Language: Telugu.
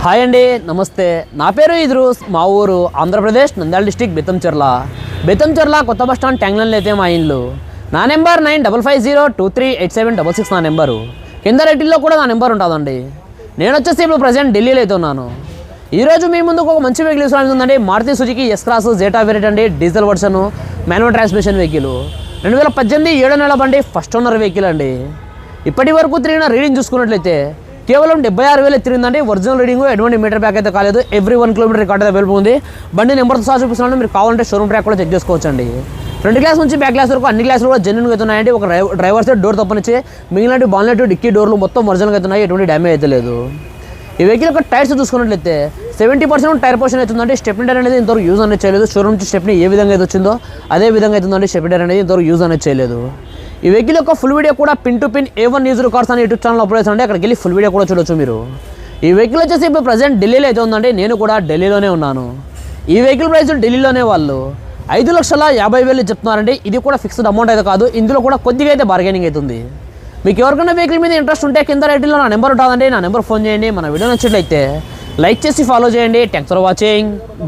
హాయ్ అండి, నమస్తే. నా పేరు ఇద్రూస్. మా ఊరు ఆంధ్రప్రదేశ్ నంద్యాల డిస్టిక్ బెత్తంచెర్ల కొత్త బస్ స్టాండ్ ట్యాంగ్లైన్లో అయితే మా ఇల్లు. నా నెంబర్ 9550238766 నా నెంబరు. కింద రేటిల్లో కూడా నా నెంబర్ ఉంటుందండి. నేను వచ్చేసి ఇప్పుడు ప్రజెంట్ ఢిల్లీలో అయితే ఉన్నాను. ఈరోజు మీ ముందుకు ఒక మంచి వెహికల్ తీసుకురావడం ఉందండి. Maruti Suzuki S cross zeta variant అండి. Diesel version, manual transmission vehicle. 2018 7 నెలల బండి, ఫస్ట్ ఓనర్ వెహికల్ అండి. ఇప్పటి వరకు తిరిగిన రీడింగ్ చూసుకున్నట్లయితే కేవలం 76,000 తిరిగిందండి. ఒరిజినల్ రీడింగ్, ఎటువంటి మీటర్ బ్యాక్ అయితే కాలేదు. ఎవ్రీ 1 కిలోమీటర్ రికార్డ్ అయితే అవైలబుల్ ఉంది. బండి నెంబర్తో సహా చూపిస్తున్నాను. మీరు కావాలంటే షోరూమ్ ట్రాక్ కూడా చెక్ చేసుకోవచ్చండి. ఫ్రంట్ గ్లాస్ నుంచి బ్యాక్ గ్లాస్ వరకు అన్ని గ్లాసులు కూడా జెన్యున్గా అవుతున్నాయండి. ఒక డ్రైవర్ సైడ్ డోర్ తప్పనిచ్చి మిగిలిన బాన్లెట్, డిక్కీ డోర్లు మొత్తం ఒరిజినల్గా అవుతున్నాయి. ఎటువంటి డ్యామేజ్ అయితే లేదు. ఈ వెహికల్ యొక్క టైర్స్ చూసుకున్నట్లయితే 70% టైర్ పోర్షన్ అవుతుందండి. స్టెప్నీ టైర్ అనేది ఇంతవరకు యూజ్ అనేది చేయలేదు. షోరూమ్ నుంచి స్టెప్నీ ఏ విధంగా అయితే వచ్చిందో అదే విధంగా అవుతుందండి. స్టెప్నీ టైర్ అనేది ఇంతవరకు యూజ్ అనేది చేయలేదు. ఈ వెహికల్ యొక్క ఫుల్ వీడియో కూడా pin to pin A1 news cars అని యూట్యూబ్ ఛానల్ అప్లోడ్ చేస్తానండి. అక్కడికి వెళ్ళి ఫుల్ వీడియో కూడా చూడొచ్చు మీరు. ఈ వెహికల్ వచ్చేసి ఇప్పుడు ప్రజెంట్ ఢిల్లీలో అయితే ఉందండి. నేను కూడా ఢిల్లీలోనే ఉన్నాను. ఈ వెహికల్ ప్రైస్ ఢిల్లీలోనే వాళ్ళు 5,50,000 చెప్తున్నారండి. ఇది కూడా ఫిక్స్డ్ అమౌంట్ అయితే కాదు. ఇందులో కూడా కొద్దిగా అయితే బార్గెనింగ్ అవుతుంది. మీకు ఎవరికైనా వెహికల్ మీద ఇంట్రెస్ట్ ఉంటే కింద రేటింగ్లో నా నెంబర్ ఉంటుందండి. నా నెంబర్ ఫోన్ చేయండి. మన వీడియో నచ్చినట్లయితే లైక్ చేసి ఫాలో చేయండి. Thanks for watching. బై.